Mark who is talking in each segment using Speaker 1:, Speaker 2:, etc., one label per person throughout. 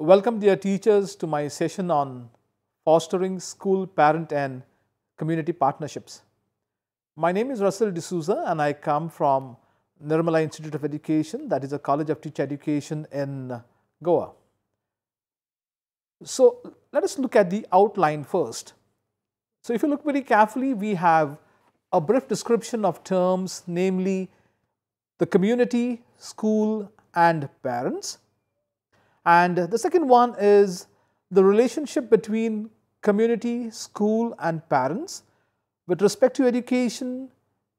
Speaker 1: Welcome, dear teachers, to my session on fostering school, parent and community partnerships. My name is Russell D'Souza and I come from Nirmala Institute of Education, that is a college of teacher education in Goa. So let us look at the outline first. So if you look very carefully, we have a brief description of terms, namely the community, school and parents. And the second one is the relationship between community, school and parents with respect to education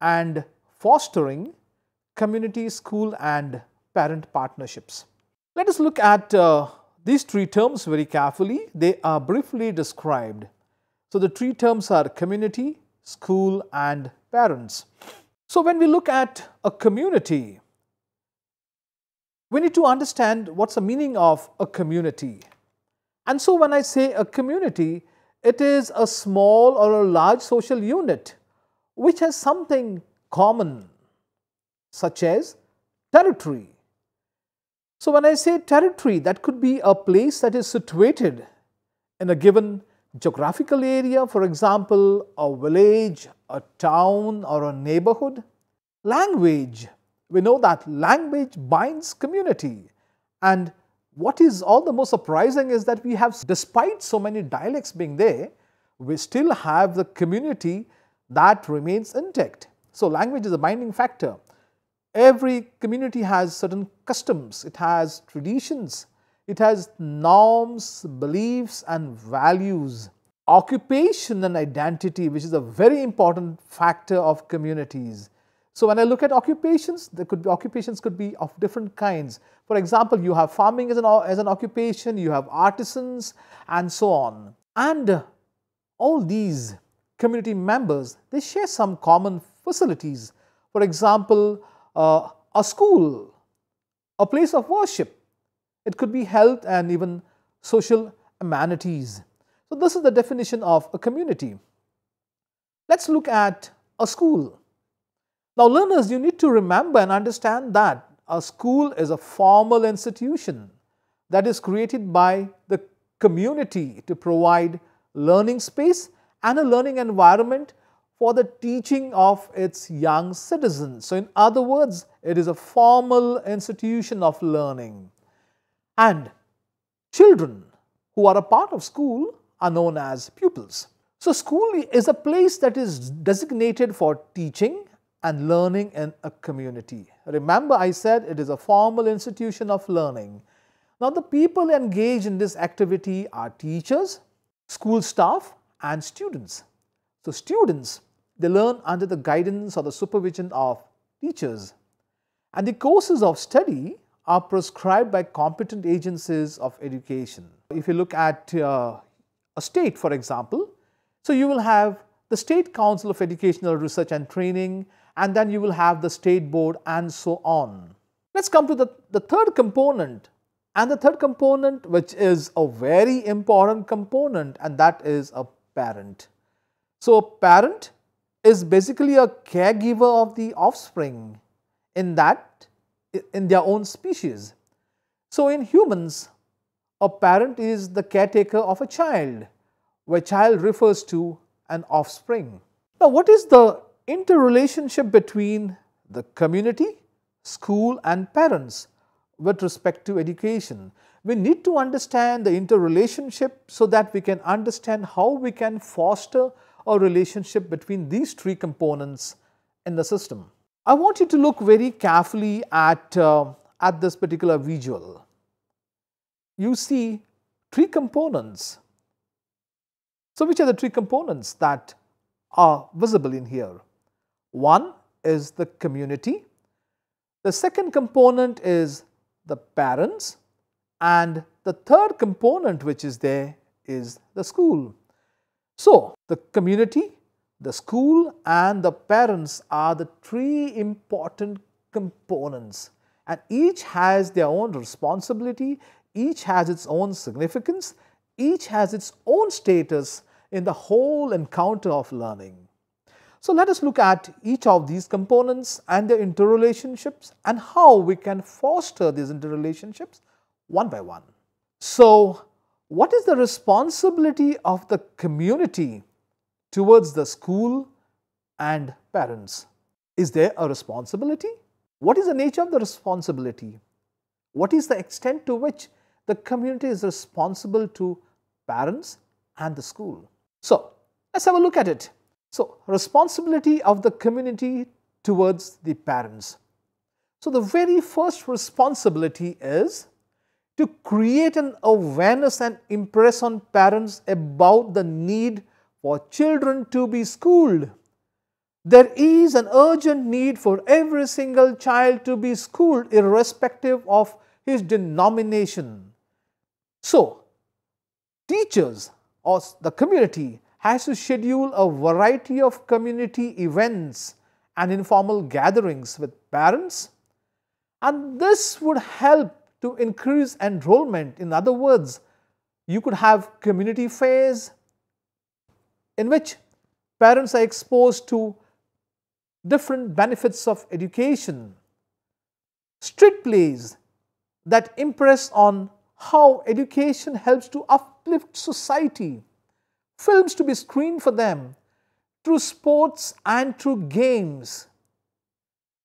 Speaker 1: and fostering community, school and parent partnerships. Let us look at these three terms very carefully. They are briefly described. So the three terms are community, school and parents. So when we look at a community, we need to understand what's the meaning of a community. And so when I say a community, it is a small or a large social unit which has something common, such as territory. So when I say territory, that could be a place that is situated in a given geographical area, for example, a village, a town or a neighborhood. Language. We know that language binds community, and what is all the most surprising is that we have, despite so many dialects being there, we still have the community that remains intact. So language is a binding factor. Every community has certain customs, it has traditions, it has norms, beliefs and values. Occupation and identity, which is a very important factor of communities. So when I look at occupations, occupations could be of different kinds. For example, you have farming as an occupation, you have artisans and so on. And all these community members, they share some common facilities. For example, a school, a place of worship. It could be health and even social amenities. So this is the definition of a community. Let's look at a school. Now learners, you need to remember and understand that a school is a formal institution that is created by the community to provide learning space and a learning environment for the teaching of its young citizens. So in other words, it is a formal institution of learning. And children who are a part of school are known as pupils. So school is a place that is designated for teaching and learning in a community. Remember, I said it is a formal institution of learning. Now the people engaged in this activity are teachers, school staff and students. So students, they learn under the guidance or the supervision of teachers. And the courses of study are prescribed by competent agencies of education. If you look at a state, for example, so you will have the State Council of Educational Research and Training, and then you will have the state board and so on. Let's come to the third component, and the third component, which is a very important component, and that is a parent. So a parent is basically a caregiver of the offspring in their own species. So in humans, a parent is the caretaker of a child, where child refers to an offspring. Now what is the interrelationship between the community, school and parents with respect to education? We need to understand the interrelationship so that we can understand how we can foster a relationship between these three components in the system. I want you to look very carefully at this particular visual. You see three components. So which are the three components that are visible in here? One is the community, the second component is the parents, and the third component which is there is the school. So the community, the school and the parents are the three important components, and each has their own responsibility, each has its own significance, each has its own status in the whole encounter of learning. So let us look at each of these components and their interrelationships and how we can foster these interrelationships one by one. So, what is the responsibility of the community towards the school and parents? Is there a responsibility? What is the nature of the responsibility? What is the extent to which the community is responsible to parents and the school? So, let's have a look at it. So, responsibility of the community towards the parents. So, the very first responsibility is to create an awareness and impress on parents about the need for children to be schooled. There is an urgent need for every single child to be schooled irrespective of his denomination. So, teachers or the community has to schedule a variety of community events and informal gatherings with parents, and this would help to increase enrollment. In other words, you could have community fairs in which parents are exposed to different benefits of education, street plays that impress on how education helps to uplift society, films to be screened for them through sports and through games.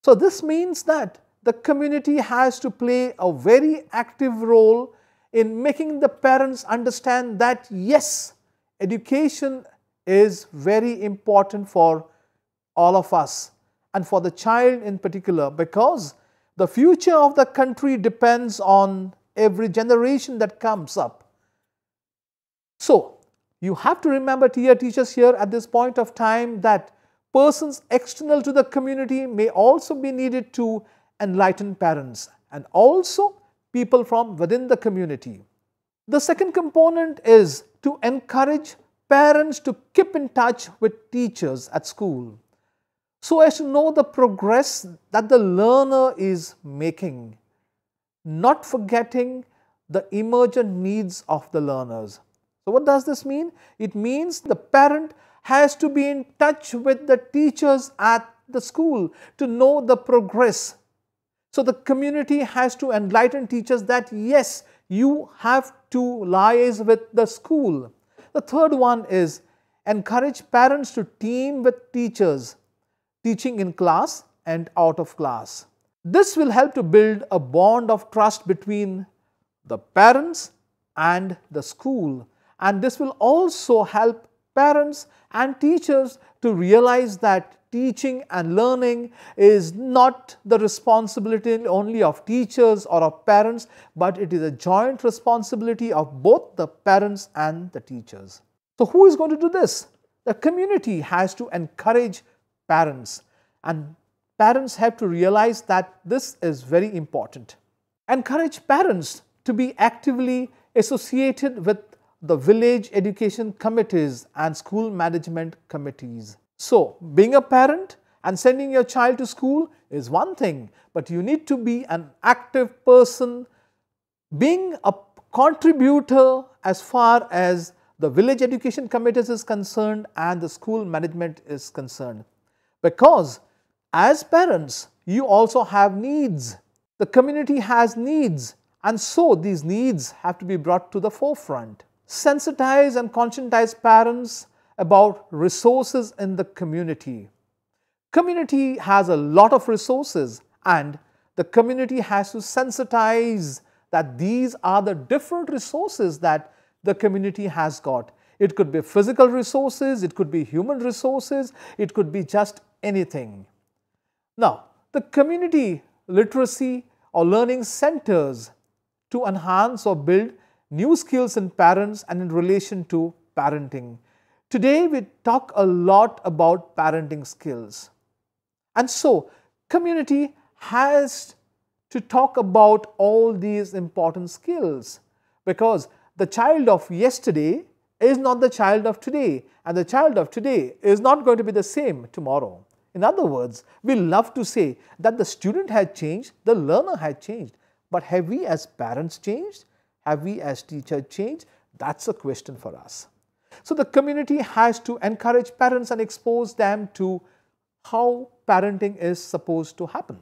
Speaker 1: So this means that the community has to play a very active role in making the parents understand that yes, education is very important for all of us and for the child in particular, because the future of the country depends on every generation that comes up. So, you have to remember, dear teachers, here at this point of time that persons external to the community may also be needed to enlighten parents, and also people from within the community. The second component is to encourage parents to keep in touch with teachers at school so as to know the progress that the learner is making, not forgetting the emergent needs of the learners. So what does this mean? It means the parent has to be in touch with the teachers at the school to know the progress. So the community has to enlighten teachers that yes, you have to liaise with the school. The third one is encourage parents to team with teachers, teaching in class and out of class. This will help to build a bond of trust between the parents and the school, and this will also help parents and teachers to realize that teaching and learning is not the responsibility only of teachers or of parents, but it is a joint responsibility of both the parents and the teachers. So who is going to do this? The community has to encourage parents, and parents have to realize that this is very important. Encourage parents to be actively associated with the village education committees and school management committees. So, being a parent and sending your child to school is one thing, but you need to be an active person, being a contributor as far as the village education committees is concerned and the school management is concerned. Because as parents, you also have needs. The community has needs, and so these needs have to be brought to the forefront. Sensitize and conscientize parents about resources in the community. Community has a lot of resources, and the community has to sensitize that these are the different resources that the community has got. It could be physical resources, it could be human resources, it could be just anything. Now, the community literacy or learning centers to enhance or build new skills in parents and in relation to parenting. Today, we talk a lot about parenting skills. And so, community has to talk about all these important skills, because the child of yesterday is not the child of today, and the child of today is not going to be the same tomorrow. In other words, we love to say that the student had changed, the learner had changed. But have we as parents changed? Have we as teachers changed? That's a question for us. So the community has to encourage parents and expose them to how parenting is supposed to happen.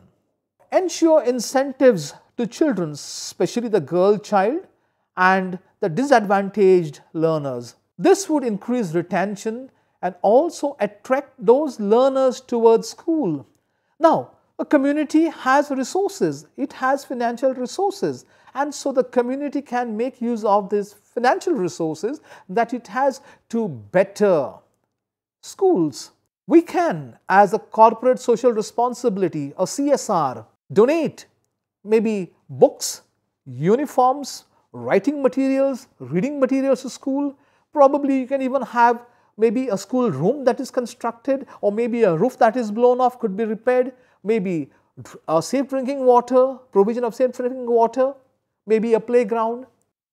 Speaker 1: Ensure incentives to children, especially the girl child, and the disadvantaged learners. This would increase retention and also attract those learners towards school. Now, a community has resources, it has financial resources, and so the community can make use of these financial resources that it has to better schools. We can, as a corporate social responsibility, a CSR, donate maybe books, uniforms, writing materials, reading materials to school. Probably you can even have maybe a school room that is constructed, or maybe a roof that is blown off could be repaired, maybe safe drinking water, provision of safe drinking water, maybe a playground.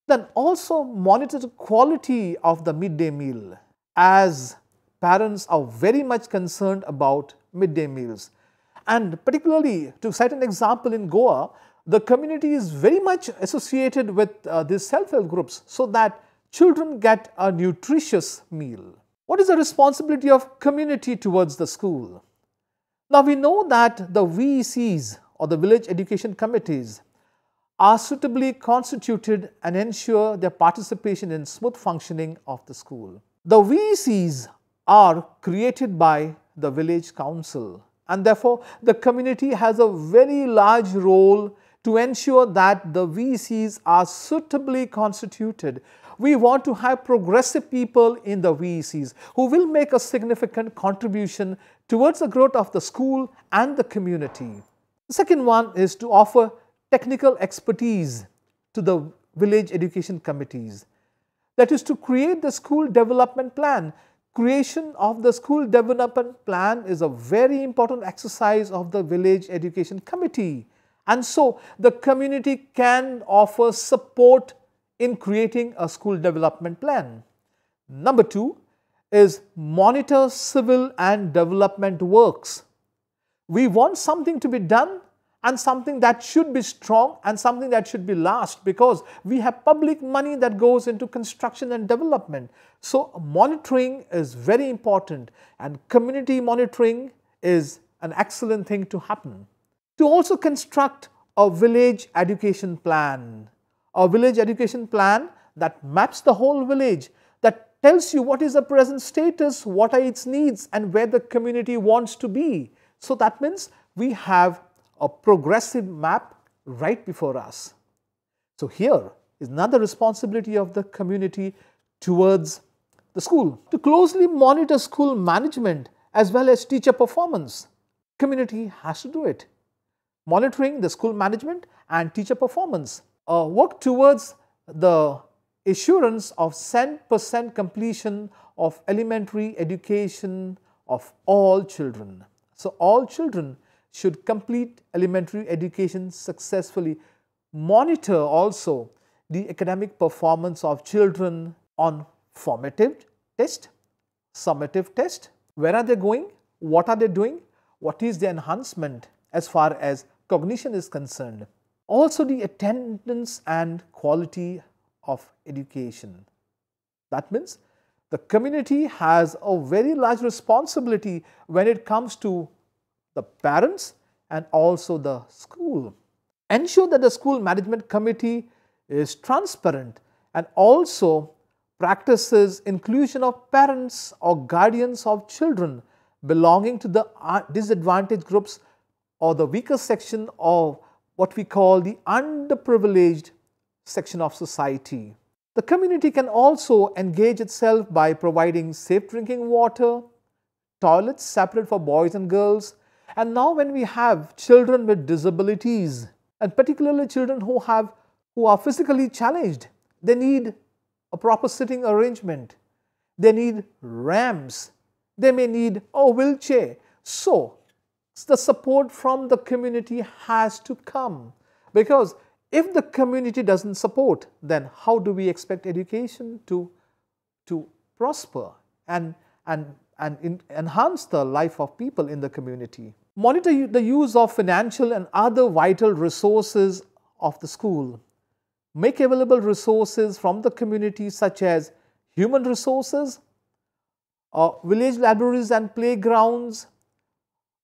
Speaker 1: Then also monitor the quality of the midday meal, as parents are very much concerned about midday meals. And particularly, to cite an example, in Goa, the community is very much associated with these self-help groups so that children get a nutritious meal. What is the responsibility of community towards the school? Now we know that the VECs, or the village education committees, are suitably constituted and ensure their participation in smooth functioning of the school. The VECs are created by the village council, and therefore the community has a very large role to ensure that the VECs are suitably constituted. We want to have progressive people in the VECs who will make a significant contribution towards the growth of the school and the community. The second one is to offer technical expertise to the village education committees. That is to create the school development plan. Creation of the school development plan is a very important exercise of the village education committee. And so the community can offer support in creating a school development plan. Number two is monitor civil and development works. We want something to be done, and something that should be strong, and something that should be last, because we have public money that goes into construction and development. So monitoring is very important, and community monitoring is an excellent thing to happen. To also construct a village education plan. A village education plan that maps the whole village, that tells you what is the present status, what are its needs, and where the community wants to be. So that means we have a progressive map right before us. So here is another responsibility of the community towards the school, to closely monitor school management as well as teacher performance. Community has to do it. Monitoring the school management and teacher performance. Work towards the assurance of 100% completion of elementary education of all children. So all children should complete elementary education successfully. Monitor also the academic performance of children on formative test, summative test. Where are they going? What are they doing? What is the enhancement as far as cognition is concerned? Also the attendance and quality of education. That means the community has a very large responsibility when it comes to the parents and also the school. Ensure that the school management committee is transparent and also practices inclusion of parents or guardians of children belonging to the disadvantaged groups or the weaker section of what we call the underprivileged section of society. The community can also engage itself by providing safe drinking water, toilets separate for boys and girls. And now when we have children with disabilities, and particularly children who are physically challenged, they need a proper sitting arrangement. They need ramps. They may need a wheelchair. So the support from the community has to come, because if the community doesn't support, then how do we expect education to prosper and enhance the life of people in the community? Monitor the use of financial and other vital resources of the school. Make available resources from the community such as human resources, village libraries and playgrounds,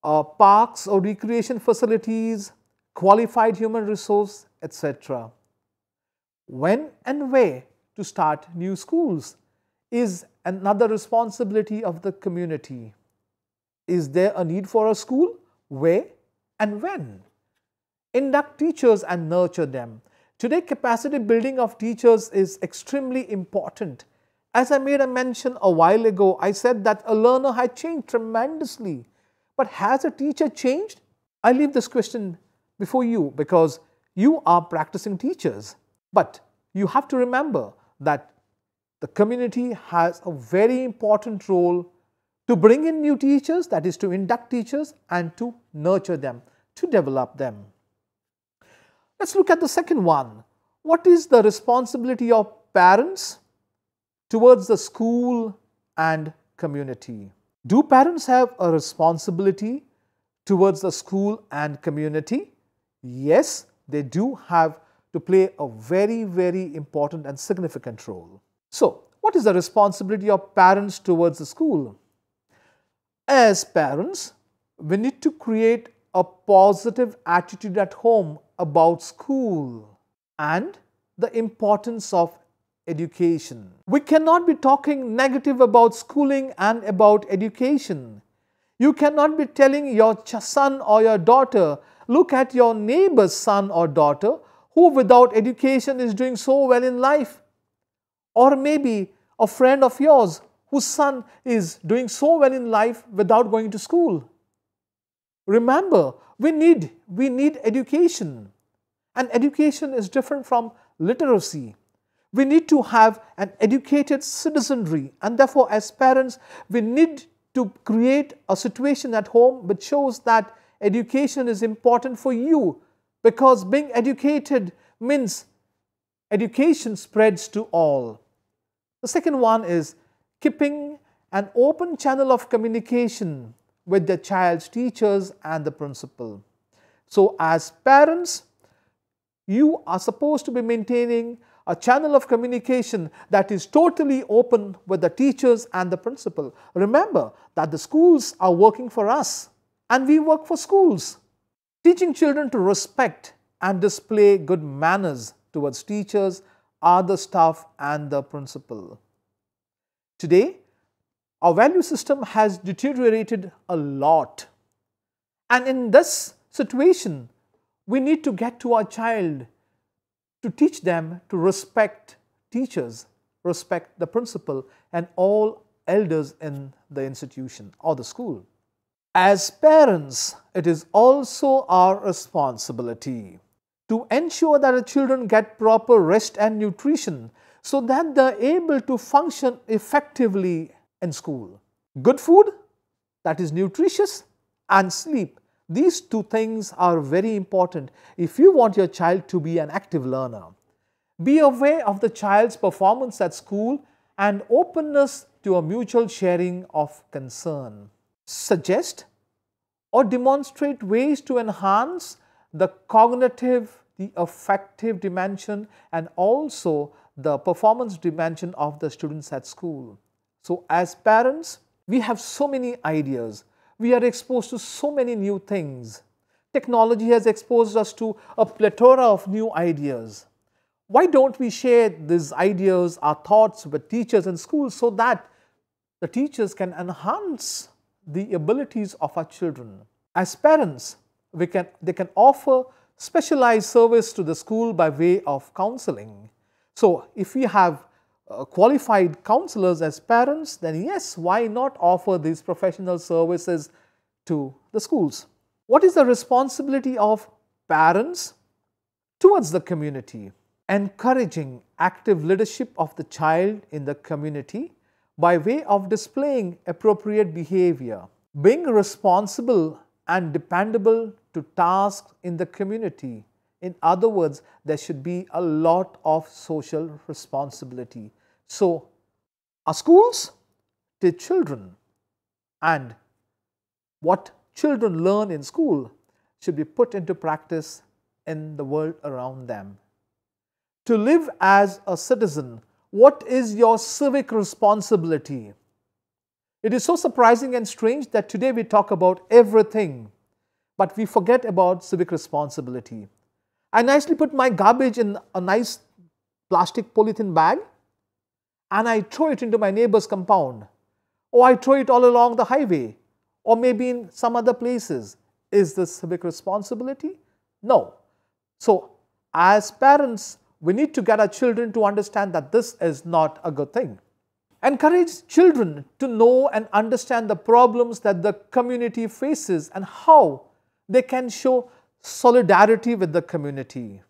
Speaker 1: parks or recreation facilities, qualified human resource, etc. When and where to start new schools is another responsibility of the community. Is there a need for a school? Where and when? Induct teachers and nurture them. Today, capacity building of teachers is extremely important. As I made a mention a while ago, I said that a learner had changed tremendously. But has a teacher changed? I leave this question before you because you are practicing teachers. But you have to remember that the community has a very important role to bring in new teachers, that is to induct teachers and to nurture them, to develop them. Let's look at the second one. What is the responsibility of parents towards the school and community? Do parents have a responsibility towards the school and community? Yes, they do have to play a very, very important and significant role. So, what is the responsibility of parents towards the school? As parents, we need to create a positive attitude at home about school and the importance of education. We cannot be talking negative about schooling and about education. You cannot be telling your son or your daughter, look at your neighbor's son or daughter who without education is doing so well in life. Or maybe a friend of yours whose son is doing so well in life without going to school. Remember, we need education. And education is different from literacy. We need to have an educated citizenry, and therefore as parents we need to create a situation at home which shows that education is important for you, because being educated means education spreads to all. The second one is keeping an open channel of communication with the child's teachers and the principal. So as parents, you are supposed to be maintaining a channel of communication that is totally open with the teachers and the principal. Remember that the schools are working for us and we work for schools. Teaching children to respect and display good manners towards teachers, other staff and the principal. Today, our value system has deteriorated a lot. And in this situation, we need to get to our child to teach them to respect teachers, respect the principal and all elders in the institution or the school. As parents, it is also our responsibility to ensure that the children get proper rest and nutrition so that they are able to function effectively in school. Good food that is nutritious and sleep. These two things are very important if you want your child to be an active learner. Be aware of the child's performance at school and openness to a mutual sharing of concern. Suggest or demonstrate ways to enhance the cognitive, the affective dimension and also the performance dimension of the students at school. So as parents, we have so many ideas. We are exposed to so many new things. Technology has exposed us to a plethora of new ideas. Why don't we share these ideas, our thoughts with teachers in schools so that the teachers can enhance the abilities of our children? As parents, they can offer specialized service to the school by way of counseling. So if we have qualified counselors as parents, then yes, why not offer these professional services to the schools? What is the responsibility of parents towards the community? Encouraging active leadership of the child in the community by way of displaying appropriate behavior. Being responsible and dependable to tasks in the community. In other words, there should be a lot of social responsibility. So, our schools teach children, and what children learn in school should be put into practice in the world around them. To live as a citizen, what is your civic responsibility? It is so surprising and strange that today we talk about everything, but we forget about civic responsibility. I nicely put my garbage in a nice plastic polythene bag and I throw it into my neighbor's compound, or I throw it all along the highway, or maybe in some other places, is this civic responsibility? No. So, as parents, we need to get our children to understand that this is not a good thing. Encourage children to know and understand the problems that the community faces and how they can show solidarity with the community.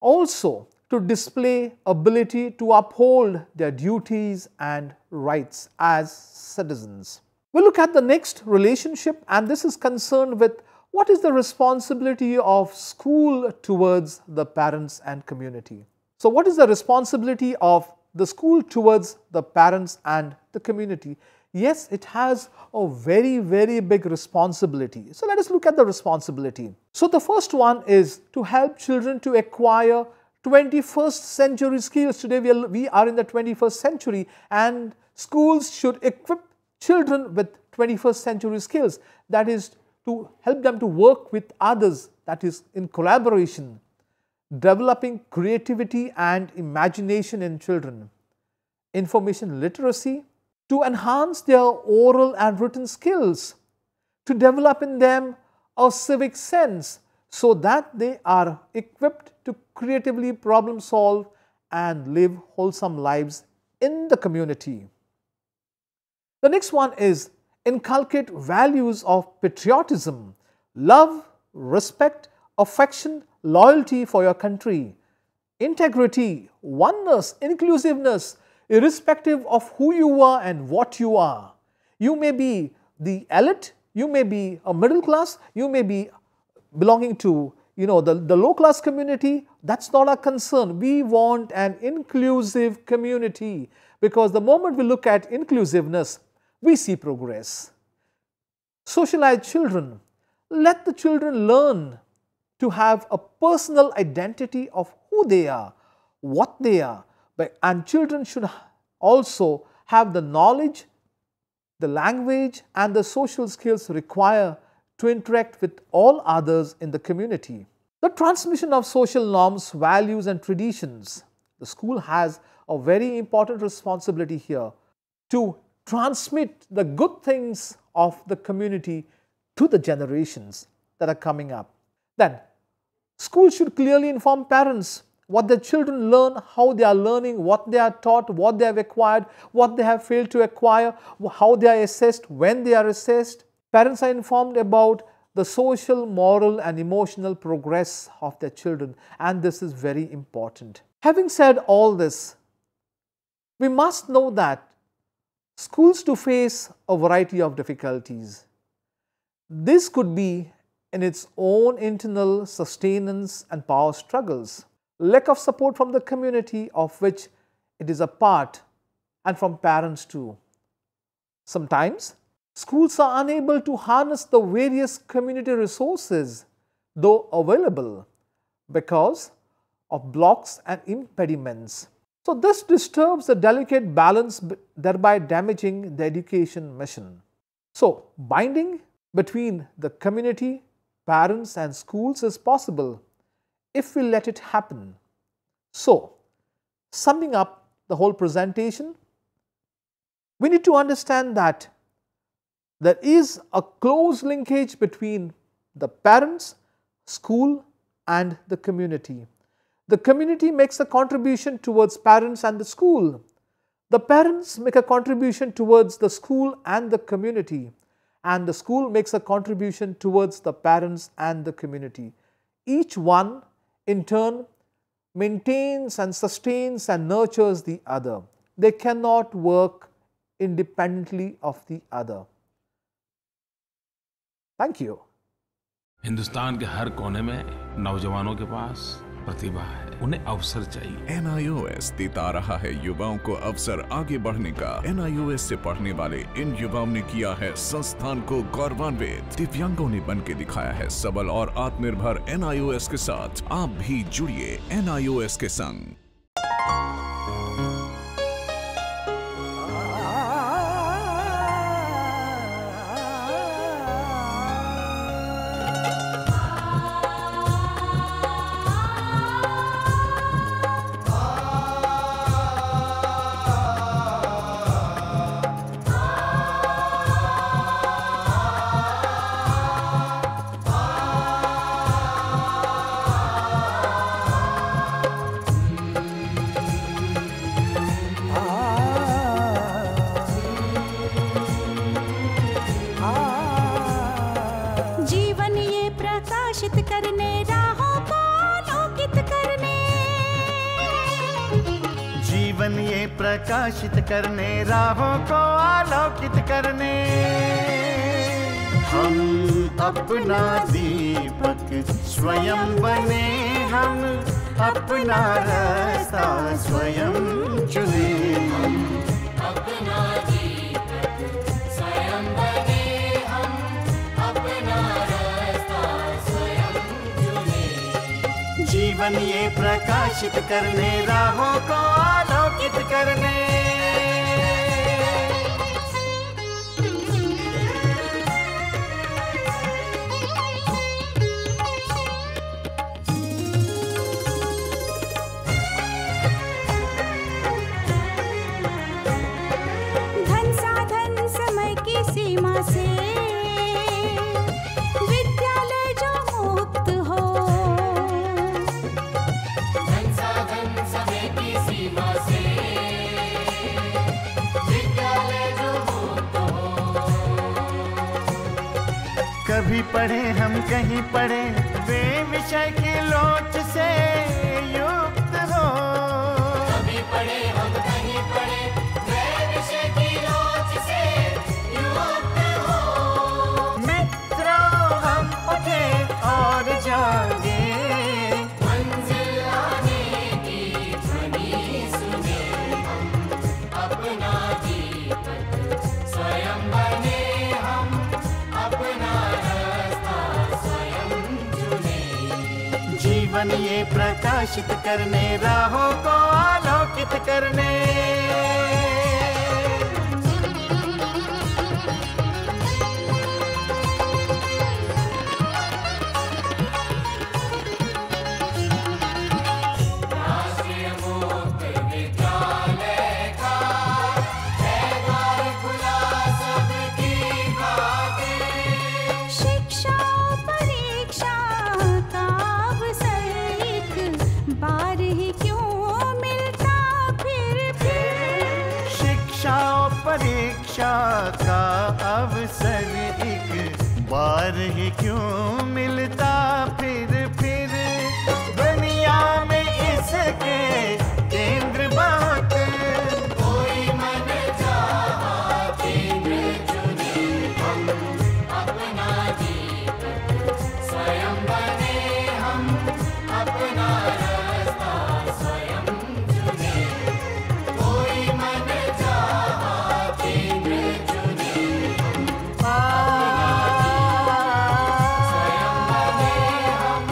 Speaker 1: Also, to display ability to uphold their duties and rights as citizens. We'll look at the next relationship, and this is concerned with what is the responsibility of school towards the parents and community. So, what is the responsibility of the school towards the parents and the community? Yes, it has a very, very big responsibility. So, let us look at the responsibility. So, the first one is to help children to acquire 21st century skills. Today, we are in the 21st century, and schools should equip children with 21st century skills. That is to help them to work with others, that is in collaboration, developing creativity and imagination in children, information literacy, to enhance their oral and written skills, to develop in them a civic sense so that they are equipped to creatively problem solve and live wholesome lives in the community. The next one is inculcate values of patriotism, love, respect, affection, loyalty for your country, integrity, oneness, inclusiveness, irrespective of who you are and what you are. You may be the elite, you may be a middle class, you may be belonging to the low class community. That's not our concern. We want an inclusive community, because the moment we look at inclusiveness, we see progress. Socialize children. Let the children learn to have a personal identity of who they are, what they are. And children should also have the knowledge, the language, and the social skills required to interact with all others in the community. The transmission of social norms, values, and traditions. The school has a very important responsibility here to transmit the good things of the community to the generations that are coming up. Then, schools should clearly inform parents what their children learn, how they are learning, what they are taught, what they have acquired, what they have failed to acquire, how they are assessed, when they are assessed. Parents are informed about the social, moral, and emotional progress of their children, and this is very important. Having said all this, we must know that schools do face a variety of difficulties. This could be in its own internal sustenance and power struggles, lack of support from the community of which it is a part, and from parents too. Sometimes, schools are unable to harness the various community resources, though available, because of blocks and impediments. So, this disturbs the delicate balance, thereby damaging the education mission. So, binding between the community, parents, and schools is possible if we let it happen. So, summing up the whole presentation, we need to understand that there is a close linkage between the parents, school, and the community. The community makes a contribution towards parents and the school. The parents make a contribution towards the school and the community, and the school makes a contribution towards the parents and the community. Each one, in turn, maintains and sustains and nurtures the other. They cannot work independently of the other. Thank you.
Speaker 2: Hindustan के हर कोने में नौजवानों के पास प्रतिभा है, उन्हें अवसर चाहिए।
Speaker 3: NIOS देता रहा है युवाओं को अवसर आगे बढ़ने का। NIOS से पढ़ने वाले इन युवाओं ने किया है संस्थान को गौरवान्वित। दिव्यांगों ने बन के दिखाया है सबल और आत्मनिर्भर। NIOS के साथ आप भी जुड़िए NIOS के संग।
Speaker 4: जीवन ये प्रकाशित करने, राहों को आलोकित करने। हम अपना दीपक स्वयं बने, हम अपना रास्ता स्वयं चुने। हम
Speaker 5: अपना दीपक स्वयं बने, हम अपना रास्ता स्वयं चुने।
Speaker 4: जीवन ये प्रकाशित करने, राहों को आलोकित करने।
Speaker 6: धन साधन समय की सीमा से विद्यालय जो मुक्त हो,
Speaker 5: धन साधन समय की सीमा से विद्यालय जो मुक्त हो।
Speaker 4: कभी पढ़े हम कहीं पढ़े, वे विषय की लोच से युक्त हो।
Speaker 5: कभी पढ़े हम कहीं पढ़े, वे विषय की लोच से युक्त हो।
Speaker 4: मित्रों हम उठे और जागे,
Speaker 5: मंजिल आने की ध्वनि सुने। हम अपना दीपक स्वयं बने, हम अपना रास्ता स्वयं चुने।
Speaker 4: जीवन ये प्रकाशित करने, राहों को आलोकित करने।
Speaker 5: राष्ट्रीय मुक्त विद्यालय का है द्वार खुला सबकी खातिर।
Speaker 6: शिक्षा परीक्षा का अवसर एक बार ही क्यों मिलता फिर।
Speaker 4: शिक्षा और परीक्षा का अवसर एक बार ही क्यों मिलता फिर। दुनिया में इसके केंद्र बहुत,
Speaker 5: कोई मन चाहा केंद्र चुने। हम अपना दीपक स्वयं बने, हम अपना रास्ता स्वयं चुने। कोई मन चाहा केंद्र चुने। स्वयं बने, हम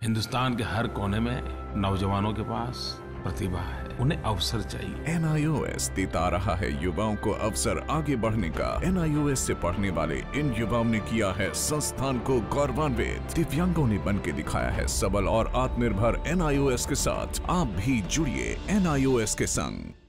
Speaker 2: हिंदुस्तान के हर कोने में नौजवानों के पास प्रतिभा है, उन्हें अवसर चाहिए।
Speaker 3: NIOS देता रहा है युवाओं को अवसर आगे बढ़ने का। NIOS से पढ़ने वाले इन युवाओं ने किया है संस्थान को गौरवान्वित। दिव्यांगों ने बन के दिखाया है सबल और आत्मनिर्भर। NIOS के साथ आप भी जुड़िए NIOS के संग।